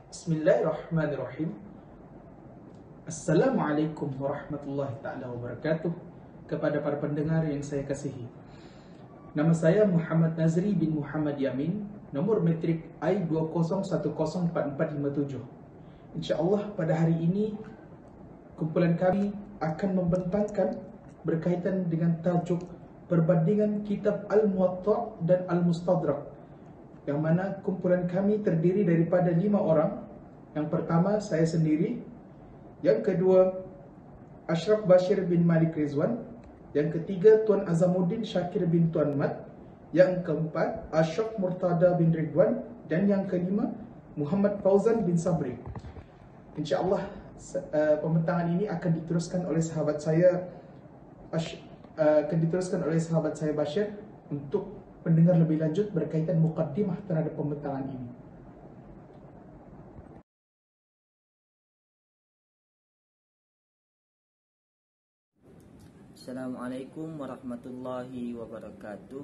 Bismillahirrahmanirrahim. Assalamualaikum warahmatullahi ta'ala wabarakatuh. Kepada para pendengar yang saya kasihi, nama saya Muhammad Nazri bin Muhammad Yamin. Nomor metrik I20104457. InsyaAllah pada hari ini kumpulan kami akan membentangkan berkaitan dengan tajuk perbandingan kitab Al-Muwatta' dan Al-Mustadrak, yang mana kumpulan kami terdiri daripada 5 orang. Yang pertama saya sendiri, yang kedua Ashraf Bashir bin Malik Rizwan, yang ketiga Tuan Azamuddin Syakir bin Tuan Mat, yang keempat Ashraf Murtada bin Ridwan, dan yang kelima Muhammad Fauzan bin Sabri. InsyaAllah pembentangan ini akan diteruskan oleh sahabat saya Bashir untuk pendengar lebih lanjut berkaitan muqaddimah terhadap pembentangan ini. Assalamualaikum warahmatullahi wabarakatuh.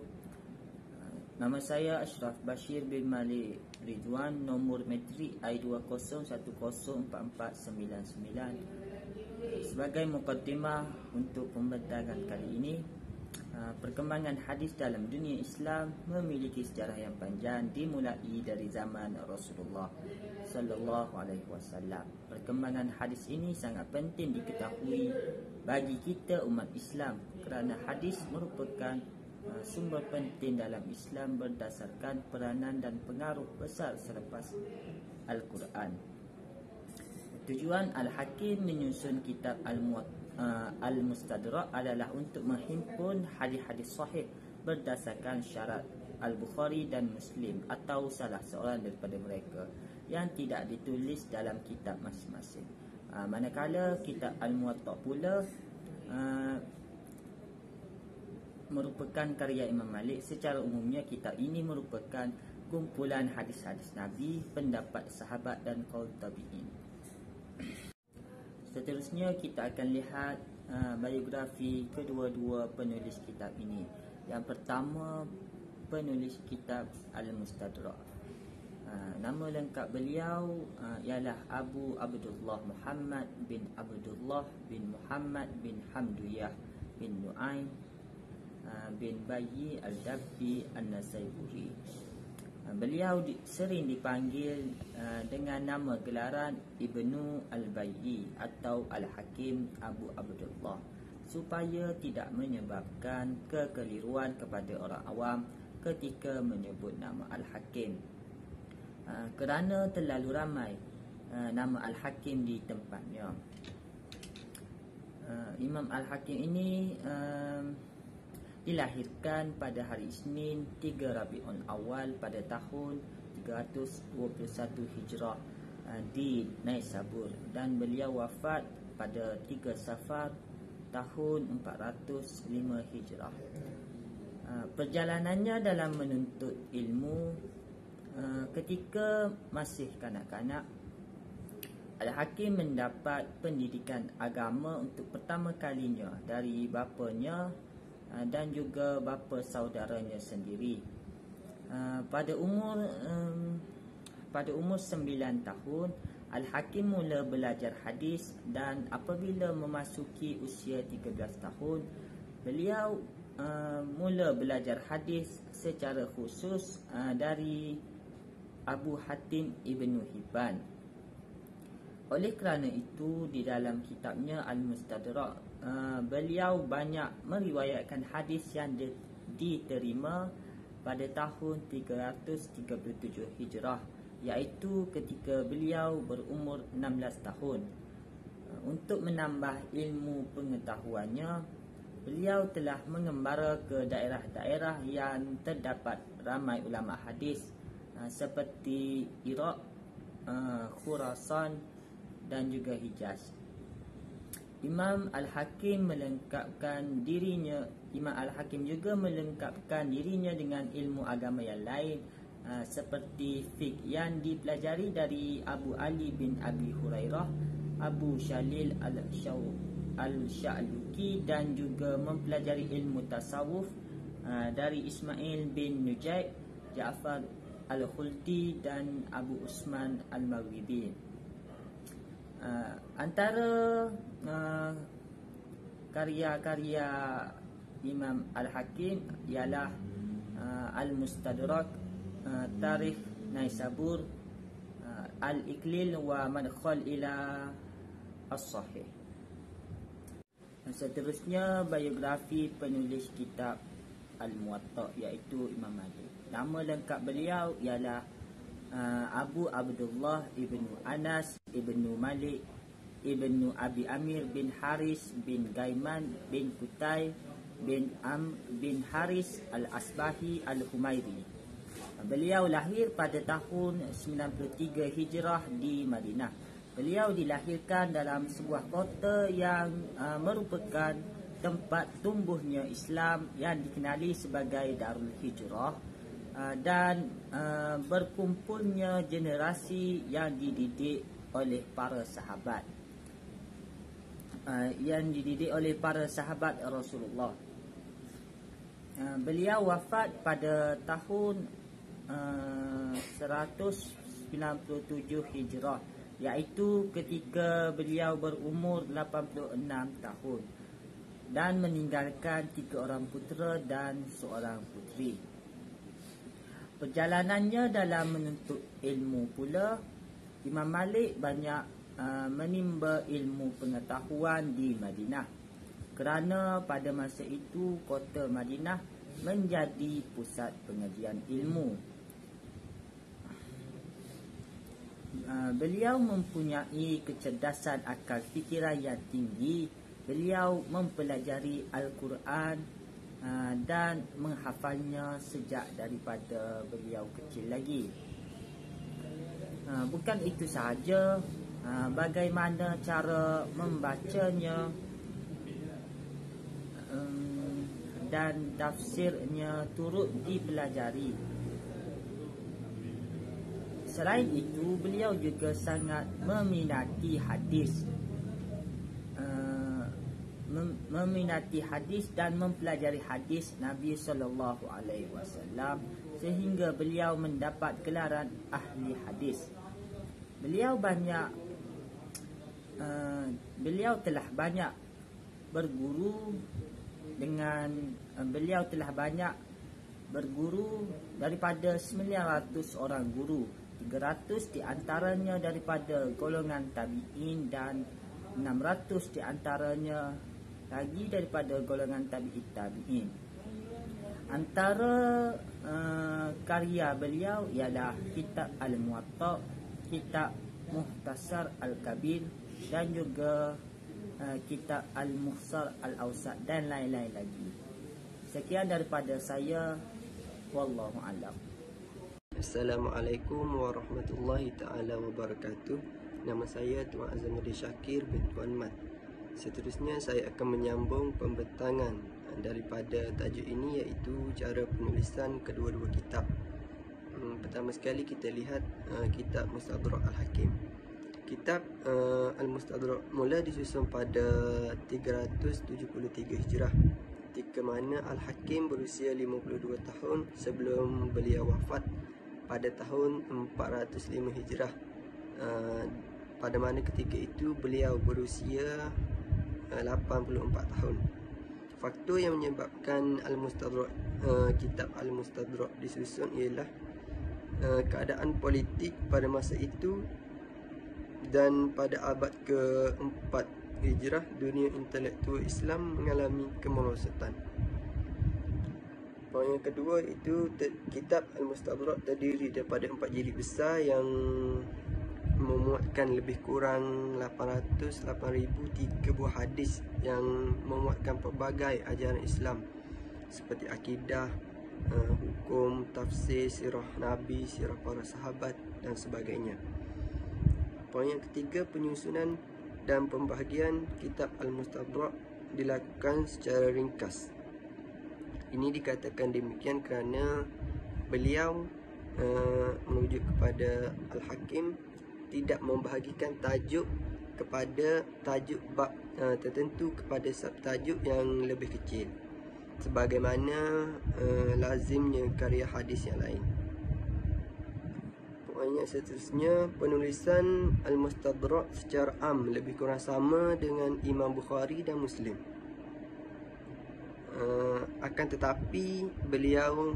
Nama saya Ashraf Bashir bin Malik Ridwan, nomor metrik I2010144499. Sebagai muqaddimah untuk pembentangan kali ini, perkembangan hadis dalam dunia Islam memiliki sejarah yang panjang, dimulai dari zaman Rasulullah sallallahu alaihi wasallam. Perkembangan hadis ini sangat penting diketahui bagi kita umat Islam kerana hadis merupakan sumber penting dalam Islam berdasarkan peranan dan pengaruh besar selepas Al-Quran. Tujuan Al-Hakim menyusun kitab Al-Mustadrak adalah untuk menghimpun hadis-hadis sahih berdasarkan syarat Al-Bukhari dan Muslim atau salah seorang daripada mereka yang tidak ditulis dalam kitab masing-masing. Manakala kitab Al-Muwatta' pula merupakan karya Imam Malik. Secara umumnya kitab ini merupakan kumpulan hadis-hadis Nabi, pendapat sahabat dan qaul tabi'in. Seterusnya kita akan lihat biografi kedua-dua penulis kitab ini. Yang pertama, penulis kitab Al-Mustadrak. Nama lengkap beliau ialah Abu Abdullah Muhammad bin Abdullah bin Muhammad bin Hamduyah bin Nu'aim bin Bayyi Al-Dabbi An-Nasaiburi. Beliau sering dipanggil dengan nama gelaran Ibnu Al-Bayyi atau Al-Hakim Abu Abdullah, supaya tidak menyebabkan kekeliruan kepada orang awam ketika menyebut nama Al-Hakim, kerana terlalu ramai nama Al-Hakim di tempatnya. Imam Al-Hakim ini dilahirkan pada hari Isnin 3 Rabiul Awal pada tahun 321 Hijrah di Naisabur, dan beliau wafat pada 3 Safar tahun 405 Hijrah. Perjalanannya dalam menuntut ilmu ketika masih kanak-kanak, Al-Hakim mendapat pendidikan agama untuk pertama kalinya dari bapanya dan juga bapa saudaranya sendiri. Pada umur 9 tahun, Al-Hakim mula belajar hadis, dan apabila memasuki usia 13 tahun, beliau mula belajar hadis secara khusus dari Abu Hatim Ibnu Hibban. Oleh kerana itu, di dalam kitabnya Al-Mustadrak, beliau banyak meriwayatkan hadis yang diterima pada tahun 337 Hijrah, iaitu ketika beliau berumur 16 tahun. Untuk menambah ilmu pengetahuannya, beliau telah mengembara ke daerah-daerah yang terdapat ramai ulama hadis seperti Iraq, Khurasan dan juga Hijaz. Imam Al-Hakim juga melengkapkan dirinya dengan ilmu agama yang lain seperti fiqh yang dipelajari dari Abu Ali bin Abi Hurairah, Abu Shalil Al-Sha'luki, dan juga mempelajari ilmu tasawuf dari Ismail bin Nujaid, Ja'far Al-Khuldi dan Abu Usman Al-Maghribi. Antara karya-karya Imam Al-Hakim ialah Al-Mustadrak, Tarikh Naisabur, Al-Iklil wa Madkhal ila As-Sahih. Seterusnya biografi penulis kitab Al-Muwatta, iaitu Imam Malik. Nama lengkap beliau ialah Abu Abdullah ibnu Anas ibnu Malik ibnu Abi Amir bin Haris bin Gaiman bin Kutai bin Amr bin Haris Al-Asbahi Al-Humairi. Beliau lahir pada tahun 93 Hijrah di Madinah. Beliau dilahirkan dalam sebuah kota yang merupakan tempat tumbuhnya Islam yang dikenali sebagai Darul Hijrah, dan berkumpulnya generasi yang dididik oleh para sahabat, Rasulullah. Beliau wafat pada tahun 197 Hijrah, iaitu ketika beliau berumur 86 tahun dan meninggalkan 3 orang putera dan seorang puteri. Perjalanannya dalam menuntut ilmu pula, Imam Malik banyak menimba ilmu pengetahuan di Madinah, kerana pada masa itu kota Madinah menjadi pusat pengajian ilmu. Beliau mempunyai kecerdasan akal fikiran yang tinggi. Beliau mempelajari Al-Quran dan menghafalnya sejak daripada beliau kecil lagi. Bukan itu sahaja, bagaimana cara membacanya dan tafsirnya turut dipelajari. Selain itu, beliau juga sangat meminati hadis, dan mempelajari hadis Nabi SAW, sehingga beliau mendapat gelaran ahli hadis. Beliau telah banyak berguru daripada 900 orang guru, 300 di antaranya daripada golongan tabi'in dan 600 di antaranya lagi daripada golongan tabi'in. Antara karya beliau ialah kitab Al-Muwatta, kitab Muhtasar Al-Kabir, dan juga kitab Al-Mukhtasar Al-Awsat dan lain-lain lagi. Sekian daripada saya, wallahu a'lam. Assalamualaikum warahmatullahi ta'ala wabarakatuh. Nama saya Tuan Azamuddin Syakir bin Tuan Mat. Seterusnya saya akan menyambung pembentangan daripada tajuk ini, iaitu cara penulisan kedua-dua kitab. Pertama sekali kita lihat kitab Mustadrak Al-Hakim. Kitab Al-Mustadrak mula disusun pada 373 Hijrah, ketika mana Al-Hakim berusia 52 tahun sebelum beliau wafat pada tahun 405 Hijrah. Pada mana ketika itu beliau berusia 84 tahun. Faktor yang menyebabkan Al-Mustadrak, kitab Al-Mustadrak disusun ialah keadaan politik pada masa itu, dan pada abad ke-4 Hijrah dunia intelektual Islam mengalami kemerosotan. Poin yang kedua itu kitab Al-Mustadrak terdiri daripada 4 jilid besar yang memuatkan lebih kurang 8,003 buah hadis yang memuatkan pelbagai ajaran Islam seperti akidah, hukum, tafsir, sirah Nabi, sirah para sahabat dan sebagainya. Poin yang ketiga, penyusunan dan pembahagian kitab Al-Mustadrak dilakukan secara ringkas. Ini dikatakan demikian kerana beliau merujuk kepada Al-Hakim tidak membahagikan tajuk kepada tajuk bab tertentu kepada subtajuk yang lebih kecil, sebagaimana lazimnya karya hadis yang lain. Poin yang seterusnya, penulisan Al-Mustadrak secara am lebih kurang sama dengan Imam Bukhari dan Muslim. Akan tetapi beliau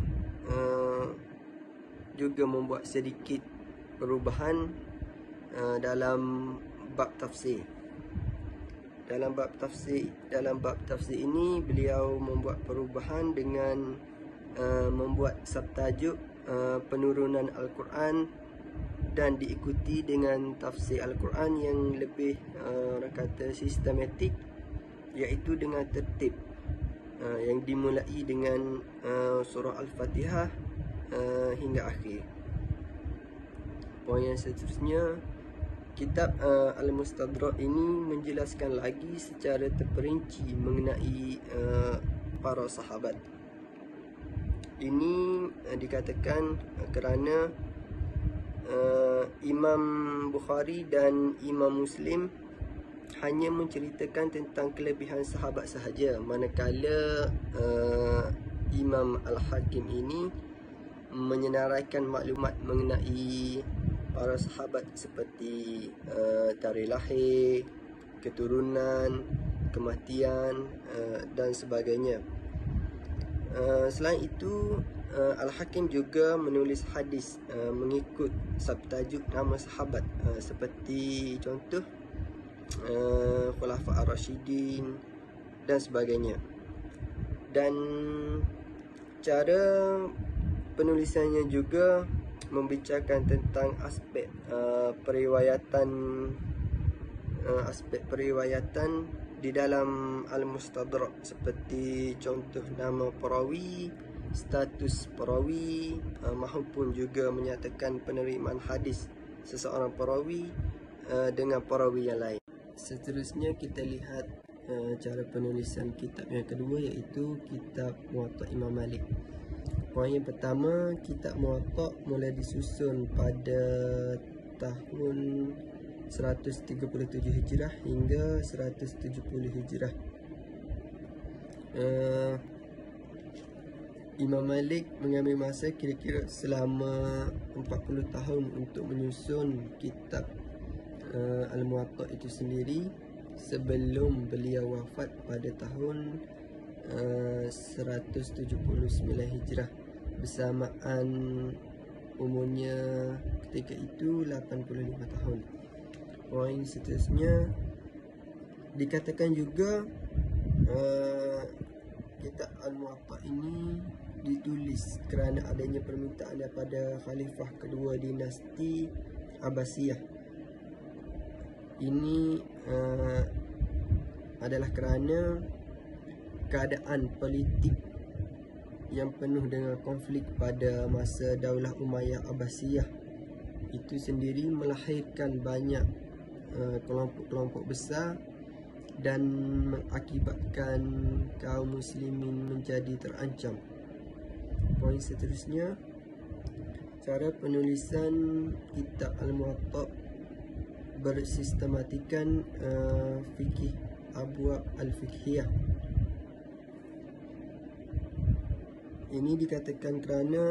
juga membuat sedikit perubahan dalam bab tafsir. Dalam bab tafsir ini beliau membuat perubahan dengan membuat subtajuk penurunan Al-Quran dan diikuti dengan tafsir Al-Quran yang lebih orang kata sistematik, iaitu dengan tertib yang dimulai dengan surah Al-Fatihah hingga akhir. Poin yang seterusnya, kitab Al-Mustadrak ini menjelaskan lagi secara terperinci mengenai para sahabat. Ini dikatakan kerana Imam Bukhari dan Imam Muslim hanya menceritakan tentang kelebihan sahabat sahaja, manakala Imam Al-Hakim ini menyenaraikan maklumat mengenai para sahabat seperti tarikh lahir, keturunan, kematian dan sebagainya. Selain itu, Al-Hakim juga menulis hadis mengikut subtajuk nama sahabat, seperti contoh Khulafa Ar-Rasyidin dan sebagainya. Dan cara penulisannya juga membicarakan tentang aspek periwayatan di dalam Al-Mustadrak, seperti contoh nama perawi, status perawi, maupun juga menyatakan penerimaan hadis seseorang perawi dengan perawi yang lain. Seterusnya kita lihat cara penulisan kitab yang kedua, iaitu kitab Muwatta Imam Malik. Poin yang pertama, kitab Muwatta mula disusun pada tahun 137 Hijrah hingga 170 Hijrah. Imam Malik mengambil masa kira-kira selama 40 tahun untuk menyusun kitab Al-Muwatta itu sendiri, sebelum beliau wafat pada tahun 179 Hijrah, bersamaan umurnya ketika itu 85 tahun. Poin seterusnya, dikatakan juga kitab Al-Muwatta ini ditulis kerana adanya permintaan daripada khalifah kedua dinasti Abbasiyah. Ini adalah kerana keadaan politik yang penuh dengan konflik pada masa Daulah Umayyah Abbasiyah itu sendiri melahirkan banyak kelompok-kelompok besar dan mengakibatkan kaum muslimin menjadi terancam. Poin seterusnya, cara penulisan kitab Al-Muwatta bersistematikan fikih abwab al-fiqhiyah. Ini dikatakan kerana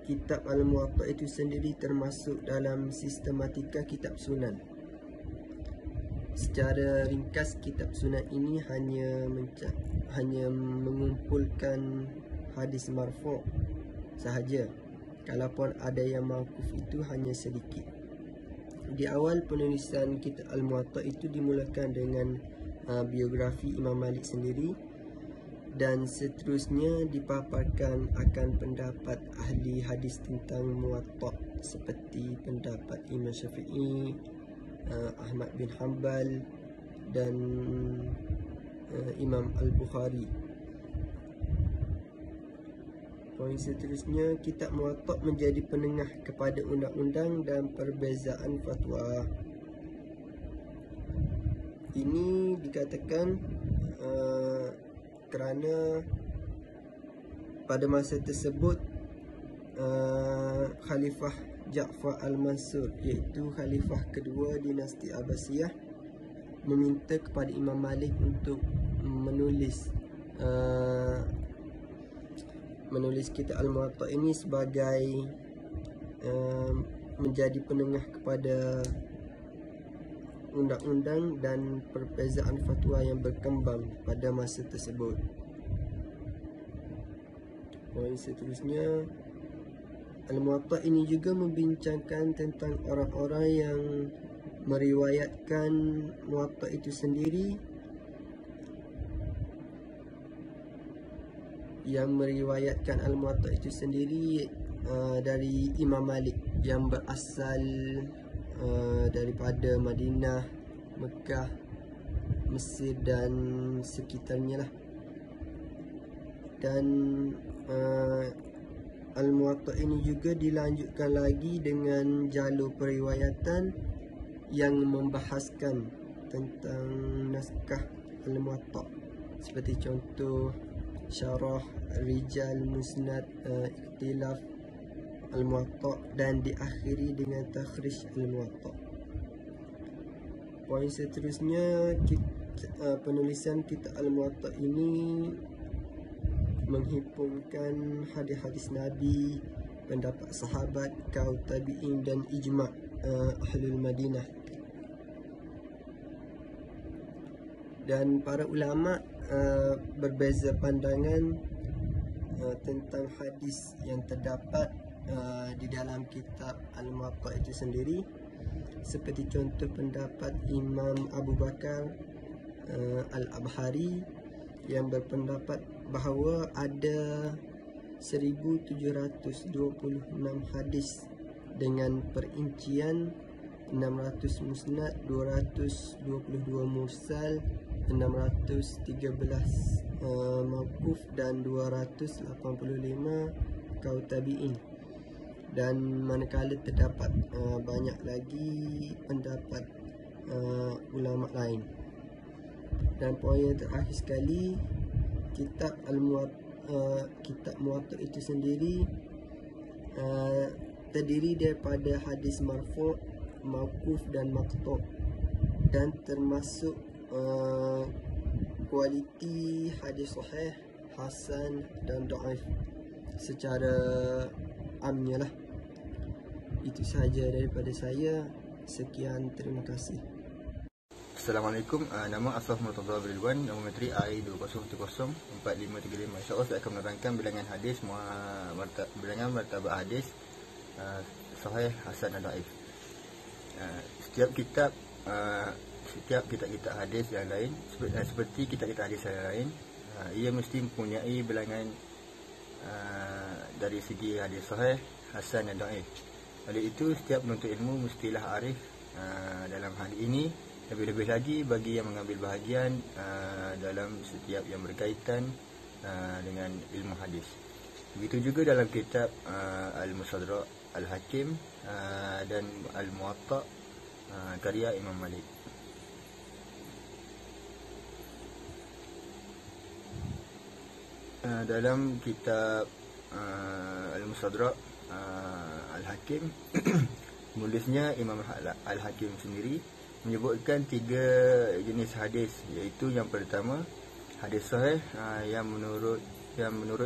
kitab Al-Muwatta itu sendiri termasuk dalam sistematika kitab sunan. Secara ringkas, kitab sunan ini hanya mengumpulkan hadis marfu' sahaja. Kalaupun ada yang mauquf itu hanya sedikit. Di awal penulisan kitab Al-Muwatta itu dimulakan dengan biografi Imam Malik sendiri, dan seterusnya dipaparkan akan pendapat ahli hadis tentang Muwatta seperti pendapat Imam Syafi'i, Ahmad bin Hanbal dan Imam Al-Bukhari. Poin seterusnya, kitab Muwatta menjadi penengah kepada undang-undang dan perbezaan fatwa. Ini dikatakan kerana pada masa tersebut Khalifah Ja'far Al-Mansur, iaitu khalifah kedua dinasti Abbasiyah, meminta kepada Imam Malik untuk menulis menulis kitab Al-Muwatta ini sebagai menjadi penengah kepada undang-undang dan perbezaan fatwa yang berkembang pada masa tersebut. Poin seterusnya, Al-Muwatta ini juga membincangkan tentang orang-orang yang meriwayatkan Muwatta itu sendiri, Al-Muwatta itu sendiri dari Imam Malik yang berasal daripada Madinah, Mekah, Mesir dan sekitarnya lah. Dan Al-Muwatta ini juga dilanjutkan lagi dengan jalur periwayatan yang membahaskan tentang naskah Al-Muwatta, seperti contoh Syarah, Rijal, Musnad, Ikhtilaf Al-Muwatta, dan diakhiri dengan Takhrij Al-Muwatta. Poin seterusnya, penulisan kitab Al-Muwatta ini menghimpunkan hadis-hadis Nabi, pendapat sahabat, kaum tabi'in dan ijma' Ahlul Madinah. Dan para ulama berbeza pandangan tentang hadis yang terdapat di dalam kitab Al-Muwatta itu sendiri, seperti contoh pendapat Imam Abu Bakar Al-Abhari yang berpendapat bahawa ada 1726 hadis dengan perincian 600 musnad, 222 mursal, 613 mauquf dan 285 kaum tabi'in. Dan manakala terdapat banyak lagi pendapat ulama lain. Dan poin yang terakhir sekali, kitab Muwatta itu sendiri terdiri daripada hadis marfu', mauquf dan maqtu', dan termasuk kualiti hadis sahih, hasan dan dhaif secara amnya lah. Itu sahaja daripada saya. Sekian, terima kasih. Assalamualaikum, nama Asraf Murtaza Ridwan, nombor menteri I20104535. InsyaAllah saya akan menerangkan bilangan hadis, bilangan martabat hadis sahih, hasan dan dhaif. Setiap kitab hadis yang lain, seperti kitab-kitab hadis yang lain, ia mesti mempunyai bilangan dari segi hadis sahih, hasan dan dhaif. Oleh itu, setiap penuntut ilmu mestilah arif dalam hal ini, lebih-lebih lagi bagi yang mengambil bahagian dalam setiap yang berkaitan dengan ilmu hadis. Begitu juga dalam kitab Al-Mustadrak Al-Hakim dan Al-Muwatta karya Imam Malik. Dalam kitab Al-Mustadrak Al-Hakim menulisnya Imam Al-Hakim sendiri menyebutkan 3 jenis hadis, iaitu yang pertama hadis sahih yang menurut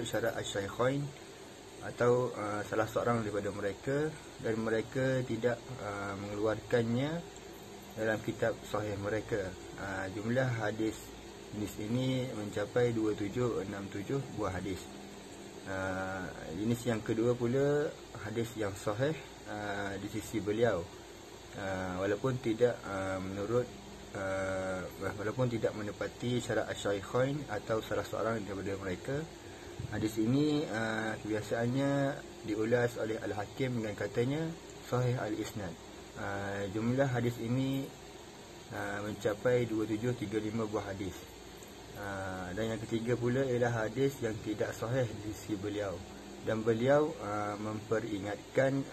syarat Asy-Syaikhain atau salah seorang daripada mereka, dan mereka tidak mengeluarkannya dalam kitab sahih mereka. Jumlah hadis jenis ini mencapai 2767 buah hadis. Jenis yang kedua pula hadis yang sahih di sisi beliau, walaupun tidak menepati syarat Asy-Syaikhain atau salah seorang daripada mereka. Hadis ini kebiasaannya diulas oleh Al-Hakim dengan katanya sahih al-isnad. Jumlah hadis ini mencapai 2735 buah hadis. Dan yang ketiga pula ialah hadis yang tidak sahih di sisi beliau, dan beliau memperingatkan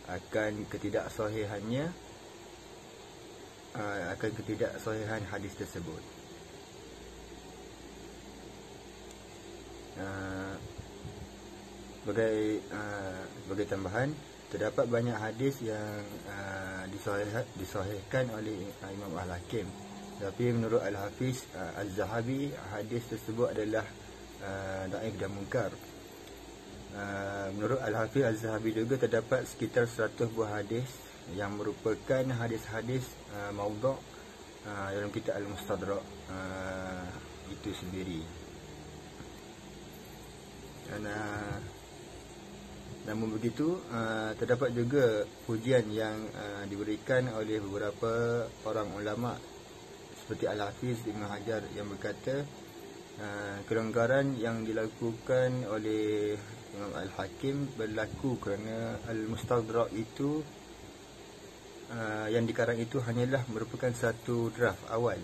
akan ketidaksahihan hadis tersebut. Sebagai tambahan, terdapat banyak hadis yang disahihkan oleh Imam Al-Hakim, tapi menurut Al-Hafiz Az-Zahabi, hadis tersebut adalah daif dan munkar. Menurut Al-Hafiz Az-Zahabi juga terdapat sekitar 100 buah hadis yang merupakan hadis-hadis maudhu' dalam kitab Al-Mustadrak itu sendiri. Dan namun begitu, terdapat juga pujian yang diberikan oleh beberapa orang ulama seperti Al-Hafiz Ibn Hajar yang berkata kelonggaran yang dilakukan oleh Imam Al-Hakim berlaku kerana Al-Mustadrak itu yang dikarang itu hanyalah merupakan satu draft awal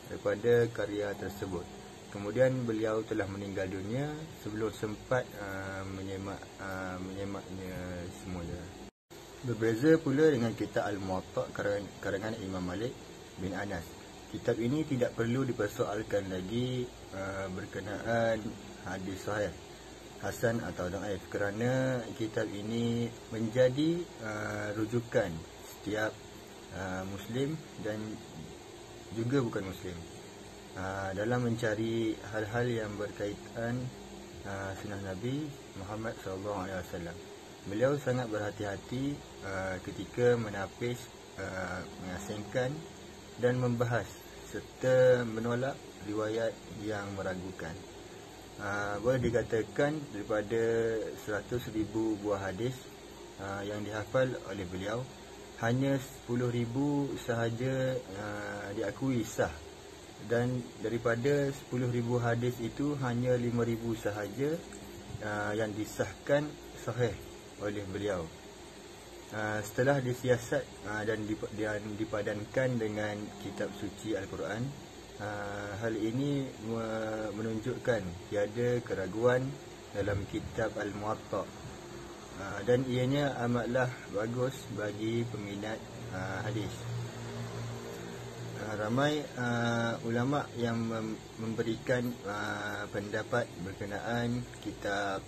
daripada karya tersebut. Kemudian beliau telah meninggal dunia sebelum sempat menyemaknya semula. Berbeza pula dengan kitab Al-Muwatta' karangan Imam Malik bin Anas. Kitab ini tidak perlu dipersoalkan lagi berkenaan hadis sahih, hasan atau dhaif, kerana kitab ini menjadi rujukan setiap Muslim dan juga bukan Muslim dalam mencari hal-hal yang berkaitan sunnah Nabi Muhammad SAW. Beliau sangat berhati-hati ketika menapis, mengasingkan dan membahas serta menolak riwayat yang meragukan. Boleh dikatakan daripada 100,000 buah hadis yang dihafal oleh beliau, hanya 10,000 sahaja diakui sah, dan daripada 10,000 hadis itu hanya 5,000 sahaja yang disahkan sahih oleh beliau. Setelah disiasat dan dipadankan dengan kitab suci Al-Quran, hal ini menunjukkan tiada keraguan dalam kitab Al-Muwatta', dan ianya amatlah bagus bagi peminat hadis. Ramai ulama yang memberikan pendapat berkenaan kitab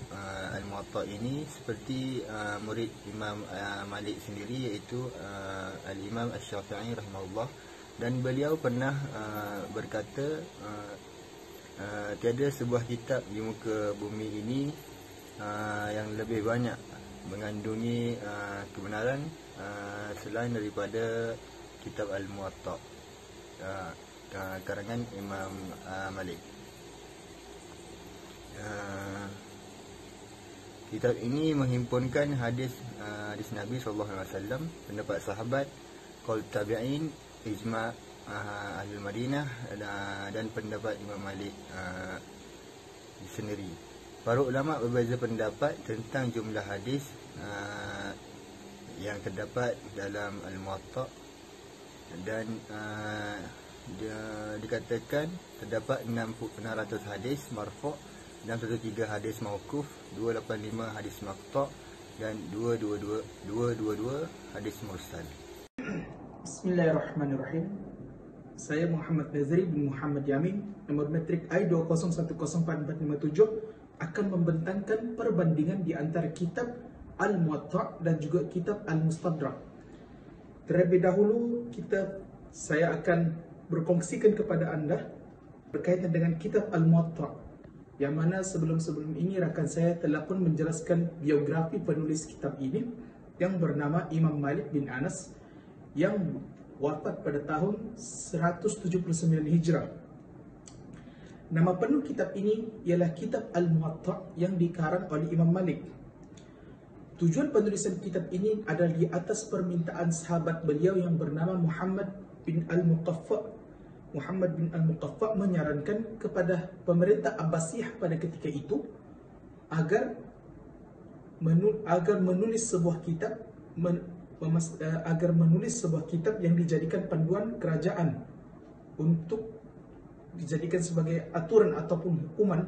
Al-Muwatta' ini, seperti murid Imam Malik sendiri, iaitu Al-Imam Asy-Syafi'i rahimahullah, dan beliau pernah berkata tiada sebuah kitab di muka bumi ini yang lebih banyak mengandungi kebenaran selain daripada kitab Al-Muwatta' karangan Imam Malik. Kitab ini menghimpunkan hadis Nabi SAW, pendapat sahabat, qaul tabi'in, ijma' ahli Madinah, dan pendapat Imam Malik sendiri. Para ulama berbeza pendapat tentang jumlah hadis yang terdapat dalam Al-Muwatta', dan dikatakan terdapat 600 hadis marfu', 613 hadis mauquf, 285 hadis maqta' dan 222 hadis mursal. Bismillahirrahmanirrahim. Saya Muhammad Nazri bin Muhammad Yamin, nomor metrik I2010457, akan membentangkan perbandingan di antara kitab Al-Muwatta' dan juga kitab Al-Mustadrak. Terlebih dahulu, saya akan berkongsikan kepada anda berkaitan dengan kitab Al-Muwatta', yang mana sebelum ini rakan saya telah pun menjelaskan biografi penulis kitab ini yang bernama Imam Malik bin Anas, yang wafat pada tahun 179 Hijrah. Nama penuh kitab ini ialah kitab Al-Muwatta' yang dikarang oleh Imam Malik. Tujuan penulisan kitab ini adalah di atas permintaan sahabat beliau yang bernama Muhammad bin Al-Muqaffa'. Muhammad bin Al-Muqaffa' menyarankan kepada pemerintah Abbasiyah pada ketika itu agar menulis sebuah kitab yang dijadikan panduan kerajaan untuk dijadikan sebagai aturan ataupun hukuman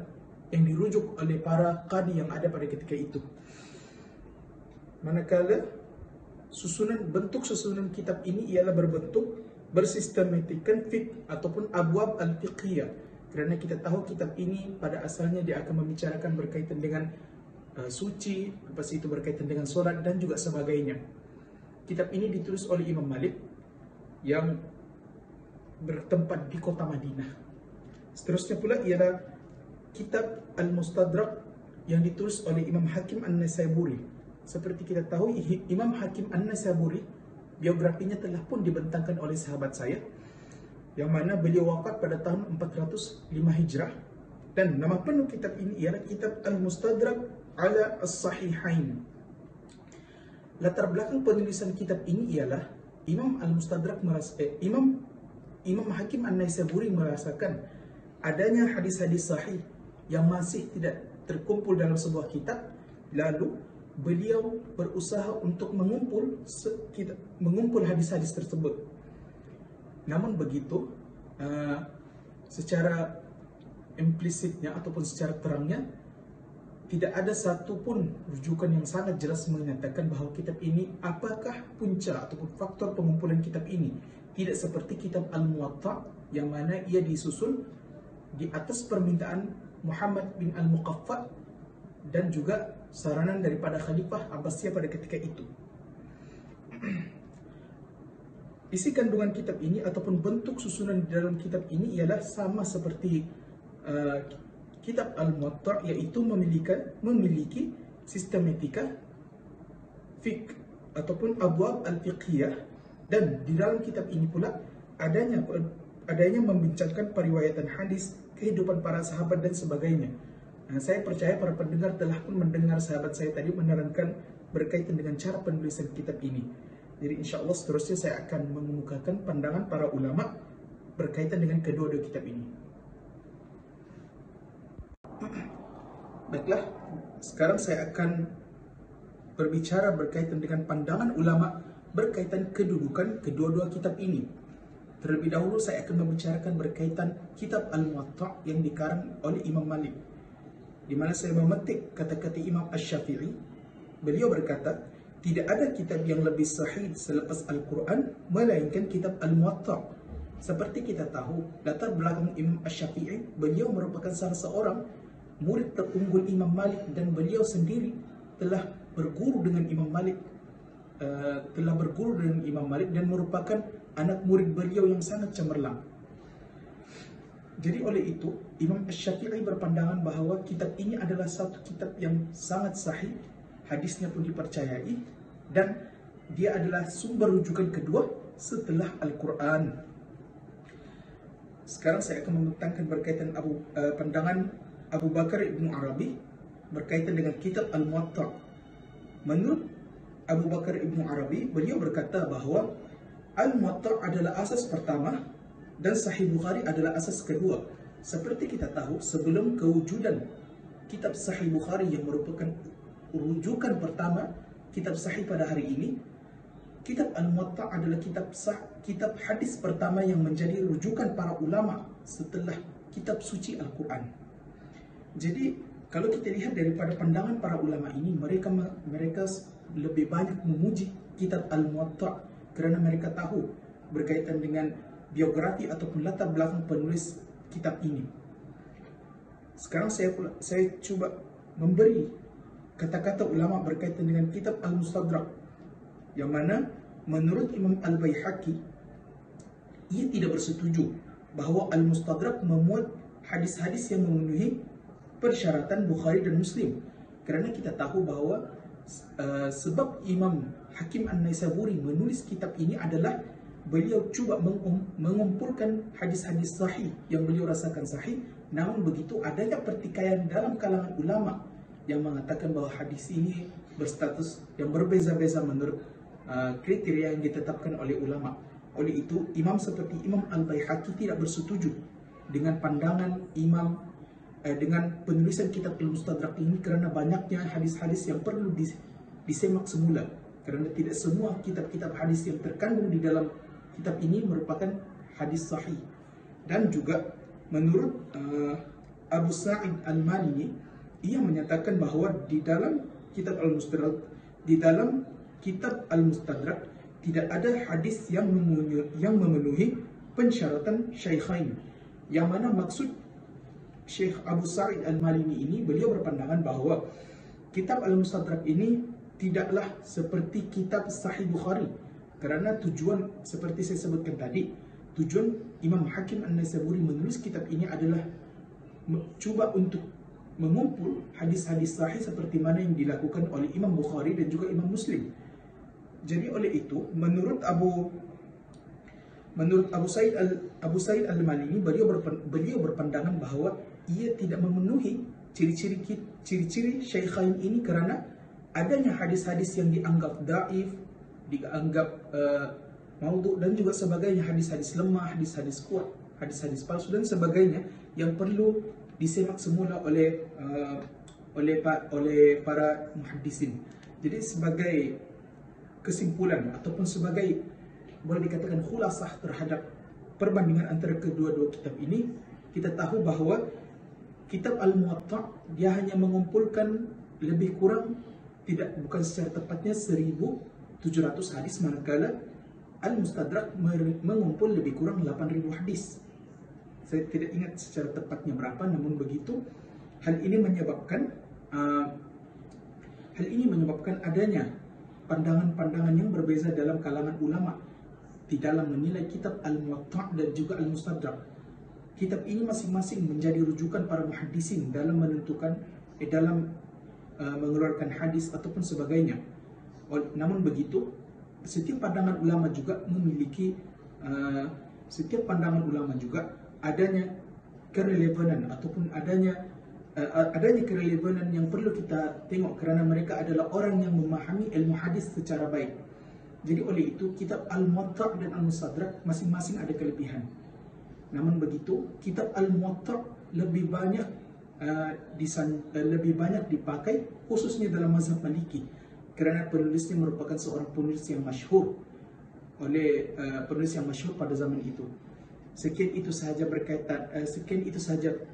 yang dirujuk oleh para qadi yang ada pada ketika itu. Manakala bentuk susunan kitab ini ialah berbentuk bersistematikan fiqh ataupun abwab al-fiqhiyah, kerana kita tahu kitab ini pada asalnya dia akan membicarakan berkaitan dengan suci, lepas itu berkaitan dengan solat dan juga sebagainya. Kitab ini ditulis oleh Imam Malik yang bertempat di kota Madinah. Seterusnya pula ialah kitab Al-Mustadrak yang ditulis oleh Imam Hakim An-Naisaburi. Seperti kita tahu, Imam Hakim An-Naisaburi biografinya telah pun dibentangkan oleh sahabat saya, yang mana beliau wafat pada tahun 405 Hijrah, dan nama penuh kitab ini ialah kitab Al-Mustadrak ala As-Sahihain. Latar belakang penulisan kitab ini ialah Imam Al-Mustadrak Imam Hakim An-Naisaburi merasakan adanya hadis-hadis sahih yang masih tidak terkumpul dalam sebuah kitab. Lalu beliau berusaha untuk mengumpul hadis-hadis tersebut. Namun begitu, secara implisitnya ataupun secara terangnya, tidak ada satu pun rujukan yang sangat jelas menyatakan bahawa kitab ini apakah punca ataupun faktor pengumpulan kitab ini. Tidak seperti kitab Al-Muwatta yang mana ia disusun di atas permintaan Muhammad bin Al-Muqaffa dan juga saranan daripada Khalifah Abbasiyah pada ketika itu. Isi kandungan kitab ini ataupun bentuk susunan di dalam kitab ini ialah sama seperti kitab Al-Muwatta, iaitu memiliki sistematika fiqh ataupun abwab al-fiqhiyah, dan di dalam kitab ini pula adanya membincangkan periwayatan hadis, kehidupan para sahabat dan sebagainya. Saya percaya para pendengar telah pun mendengar sahabat saya tadi menerangkan berkaitan dengan cara penulisan kitab ini. Jadi insya Allah seterusnya saya akan mengemukakan pandangan para ulama berkaitan dengan kedua-dua kitab ini. Baiklah, sekarang saya akan berbicara berkaitan dengan pandangan ulama berkaitan kedudukan kedua-dua kitab ini. Terlebih dahulu saya akan membicarakan berkaitan kitab Al-Muwatta yang dikarang oleh Imam Malik, di mana saya memetik kata-kata Imam Asy-Syafi'i. Beliau berkata, tidak ada kitab yang lebih sahih selepas Al-Quran melainkan kitab Al-Muwatta. Seperti kita tahu, latar belakang Imam Asy-Syafi'i, beliau merupakan salah seorang murid terunggul Imam Malik, dan beliau sendiri telah berguru dengan Imam Malik, dan merupakan anak murid beliau yang sangat cemerlang. Jadi oleh itu, Imam Asy-Syafi'i berpandangan bahawa kitab ini adalah satu kitab yang sangat sahih, hadisnya pun dipercayai, dan dia adalah sumber rujukan kedua setelah Al-Quran. Sekarang saya akan membentangkan berkaitan pandangan Abu Bakar Ibn Arabi berkaitan dengan kitab Al-Muwatta. Menurut Abu Bakar Ibn Arabi, beliau berkata bahawa Al-Muwatta adalah asas pertama dan Sahih Bukhari adalah asas kedua. Seperti kita tahu, sebelum kewujudan kitab Sahih Bukhari yang merupakan rujukan pertama kitab sahih pada hari ini, kitab Al-Muwatta adalah kitab hadis pertama yang menjadi rujukan para ulama setelah kitab suci Al-Quran. Jadi kalau kita lihat daripada pandangan para ulama ini, mereka lebih banyak memuji kitab Al-Muwatta kerana mereka tahu berkaitan dengan biografi ataupun latar belakang penulis kitab ini. Sekarang saya cuba memberi kata-kata ulama berkaitan dengan kitab Al-Mustadrak, yang mana menurut Imam Al-Baihaqi, ia tidak bersetuju bahawa Al-Mustadrak memuat hadis-hadis yang memenuhi persyaratan Bukhari dan Muslim. Kerana kita tahu bahawa sebab Imam Hakim An-Naisaburi menulis kitab ini adalah beliau cuba mengumpulkan hadis-hadis sahih yang beliau rasakan sahih. Namun begitu, adanya pertikaian dalam kalangan ulama yang mengatakan bahawa hadis ini berstatus yang berbeza-beza menurut kriteria yang ditetapkan oleh ulama. Oleh itu, imam seperti Imam Al-Baihaqi tidak bersetuju dengan pandangan dengan penulisan kitab Al-Mustadrak ini kerana banyaknya hadis-hadis yang perlu disemak semula. Kerana tidak semua kitab-kitab hadis yang terkandung di dalam kitab ini merupakan hadis sahih. Dan juga menurut Abu Sa'id Al-Malini, ia menyatakan bahawa di dalam kitab Al-Mustadrak tidak ada hadis yang memenuhi pensyaratan Syaikhain. Yang mana maksud Syekh Abu Sa'id Al-Malini ini, beliau berpandangan bahawa kitab Al-Mustadrak ini tidaklah seperti kitab Sahih Bukhari. Kerana tujuan, seperti saya sebutkan tadi, tujuan Imam Hakim An-Naisaburi menulis kitab ini adalah cuba untuk mengumpul hadis-hadis sahih seperti mana yang dilakukan oleh Imam Bukhari dan juga Imam Muslim. Jadi oleh itu, menurut Abu Sa'id Al-Malini, beliau berpandangan bahawa ia tidak memenuhi ciri-ciri Syaikhain ini kerana adanya hadis-hadis yang dianggap daif, dianggap maudhu dan juga sebagainya, hadis-hadis lemah, hadis-hadis kuat, hadis-hadis palsu dan sebagainya yang perlu disemak semula oleh para muhaddisin. Jadi sebagai kesimpulan ataupun sebagai boleh dikatakan khulasah terhadap perbandingan antara kedua-dua kitab ini, kita tahu bahawa kitab Al-Muwatta' dia hanya mengumpulkan lebih kurang, bukan secara tepatnya 1,700 hadis, manakala Al-Mustadrak mengumpul lebih kurang 8,000 hadis. Saya tidak ingat secara tepatnya berapa, namun begitu hal ini menyebabkan adanya pandangan-pandangan yang berbeza dalam kalangan ulama di dalam menilai kitab Al-Muwatta' dan juga Al-Mustadrak. Kitab ini masing-masing menjadi rujukan para muhaddisin dalam mengeluarkan hadis ataupun sebagainya. Namun begitu, setiap pandangan ulama juga adanya kerelevanan ataupun adanya kerelevanan yang perlu kita tengok kerana mereka adalah orang yang memahami ilmu hadis secara baik. Jadi oleh itu kitab Al-Muwatta' dan Al-Mustadrak masing-masing ada kelebihan. Namun begitu kitab Al-Muwatta' lebih banyak dipakai khususnya dalam mazhab Maliki kerana penulisnya merupakan seorang penulis yang masyhur pada zaman itu. Sekian itu sahaja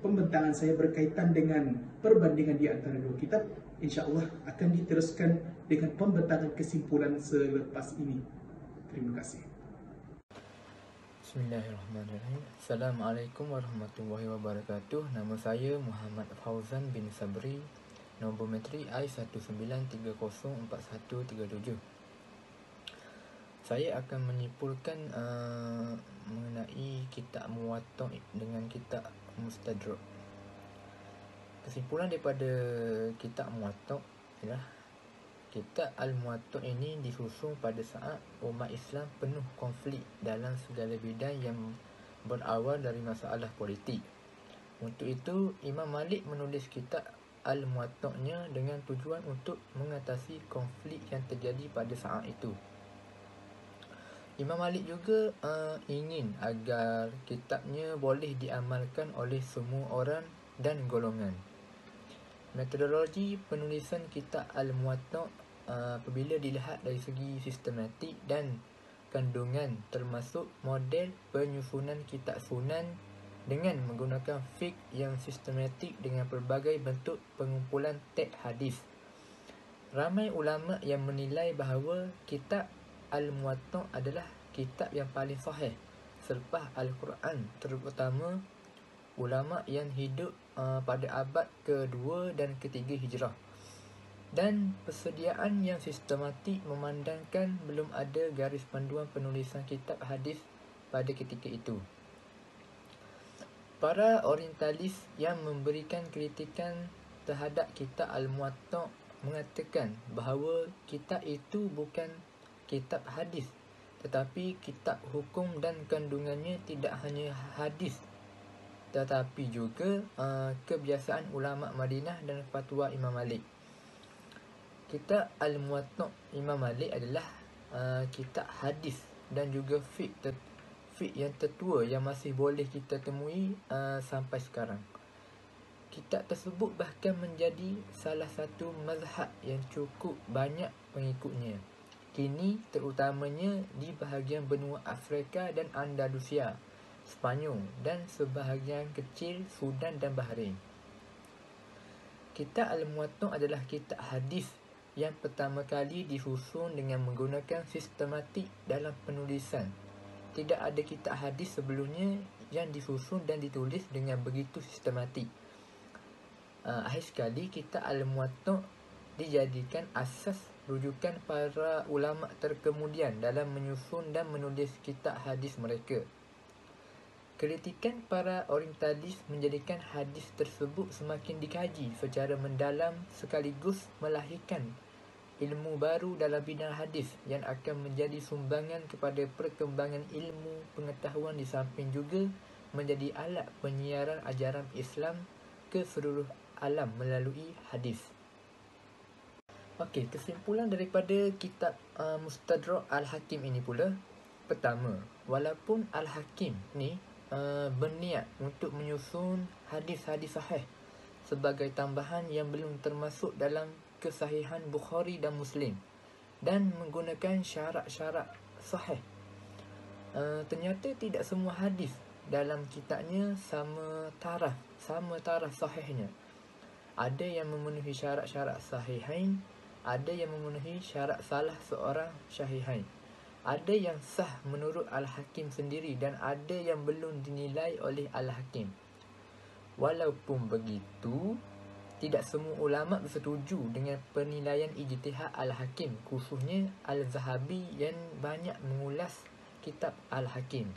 pembentangan saya berkaitan dengan perbandingan di antara dua kitab. InsyaAllah akan diteruskan dengan pembentangan kesimpulan selepas ini. Terima kasih. Bismillahirrahmanirrahim. Assalamualaikum warahmatullahi wabarakatuh. Nama saya Muhammad Fauzan bin Sabri. Nombor metri I19304137. Saya akan menyimpulkan mengenai kitab Muwatta' dengan kitab Mustadrak. Kesimpulan daripada kitab Muwatta' ialah kitab Al-Muwatta' ini disusun pada saat umat Islam penuh konflik dalam segala bidang yang berawal dari masalah politik. Untuk itu, Imam Malik menulis kitab Al-Muwatta'-nya dengan tujuan untuk mengatasi konflik yang terjadi pada saat itu. Imam Malik juga ingin agar kitabnya boleh diamalkan oleh semua orang dan golongan. Metodologi penulisan kitab Al-Muwatta' apabila dilihat dari segi sistematik dan kandungan, termasuk model penyusunan kitab sunan dengan menggunakan fiqh yang sistematik dengan pelbagai bentuk pengumpulan teks hadis. Ramai ulama yang menilai bahawa kitab Al-Muwatta' adalah kitab yang paling sahih selepas Al-Quran, terutama ulama yang hidup pada abad ke-2 dan ke-3 Hijrah. Dan persediaan yang sistematik memandangkan belum ada garis panduan penulisan kitab hadis pada ketika itu. Para orientalis yang memberikan kritikan terhadap kitab Al-Muwatta' mengatakan bahawa kitab itu bukan kitab hadis, tetapi kitab hukum dan kandungannya tidak hanya hadis, tetapi juga kebiasaan ulama Madinah dan fatwa Imam Malik. Kitab Al-Muwatta' Imam Malik adalah kitab hadis dan juga fiqh yang tertua yang masih boleh kita temui sampai sekarang. Kitab tersebut bahkan menjadi salah satu mazhab yang cukup banyak pengikutnya kini, terutamanya di bahagian benua Afrika dan Andalusia, Sepanyol dan sebahagian kecil Sudan dan Bahrain. Kitab Al-Muwatta' adalah kitab hadis yang pertama kali disusun dengan menggunakan sistematik dalam penulisan. Tidak ada kitab hadis sebelumnya yang disusun dan ditulis dengan begitu sistematik. Akhir sekali, kitab Al-Muwatta' dijadikan asas rujukan para ulama terkemudian dalam menyusun dan menulis kitab hadis mereka. Kritikan para orientalis menjadikan hadis tersebut semakin dikaji secara mendalam sekaligus melahirkan ilmu baru dalam bidang hadis yang akan menjadi sumbangan kepada perkembangan ilmu pengetahuan di samping juga menjadi alat penyiaran ajaran Islam ke seluruh alam melalui hadis. Okey, kesimpulan daripada kitab Mustadrak Al-Hakim ini pula. Pertama, walaupun Al-Hakim ni berniat untuk menyusun hadis-hadis sahih sebagai tambahan yang belum termasuk dalam kesahihan Bukhari dan Muslim dan menggunakan syarat-syarat sahih, ternyata tidak semua hadis dalam kitabnya sama taraf sahihnya. Ada yang memenuhi syarat-syarat sahihain, ada yang memenuhi syarat salah seorang syahihain, ada yang sah menurut Al-Hakim sendiri dan ada yang belum dinilai oleh Al-Hakim. Walaupun begitu, tidak semua ulama bersetuju dengan penilaian ijtihad Al-Hakim, khususnya Al-Zahabi yang banyak mengulas kitab Al-Hakim.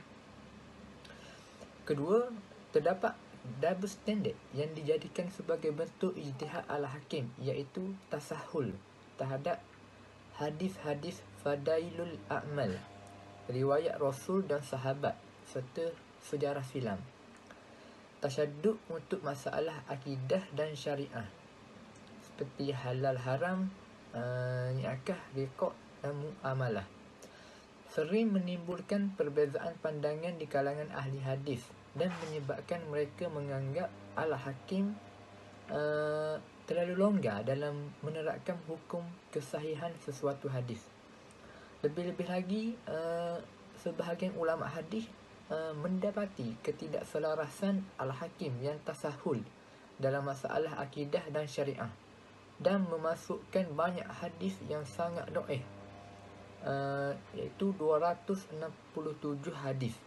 Kedua, terdapat double standard yang dijadikan sebagai bentuk ijtihad Al-Hakim, iaitu tasahul terhadap hadis-hadis Fadailul A'mal, riwayat Rasul dan sahabat serta sejarah silam. Tasyaddud untuk masalah akidah dan syariah seperti halal haram, nikah, rekod dan muamalah. Sering menimbulkan perbezaan pandangan di kalangan ahli hadis dan menyebabkan mereka menganggap Al-Hakim terlalu longgar dalam menerapkan hukum kesahihan sesuatu hadis. Lebih-lebih lagi, sebahagian ulama hadis mendapati ketidakselarasan Al-Hakim yang tasahul dalam masalah akidah dan syariah dan memasukkan banyak hadis yang sangat dhaif, iaitu 267 hadis,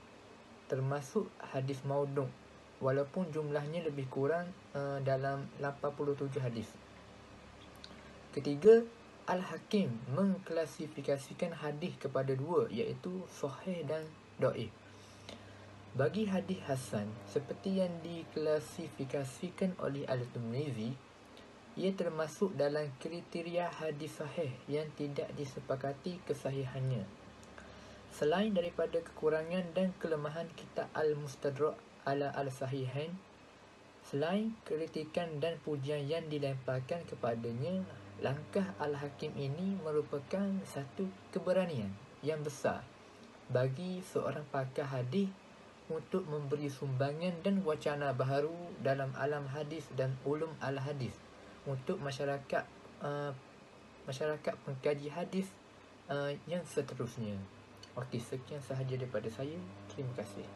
termasuk hadis maudhu', walaupun jumlahnya lebih kurang dalam 87 hadis. Ketiga, Al-Hakim mengklasifikasikan hadis kepada dua, iaitu sahih dan dhaif. Bagi hadis hasan, seperti yang diklasifikasikan oleh Al-Tirmizi, ia termasuk dalam kriteria hadis sahih yang tidak disepakati kesahihannya. Selain daripada kekurangan dan kelemahan kitab Al-Mustadrak ala Al-Sahihain, selain kritikan dan pujian yang dilemparkan kepadanya, langkah Al-Hakim ini merupakan satu keberanian yang besar bagi seorang pakar hadis untuk memberi sumbangan dan wacana baharu dalam alam hadis dan ulum al-hadis untuk masyarakat pengkaji hadis yang seterusnya. Okey, sekian sahaja daripada saya. Terima kasih.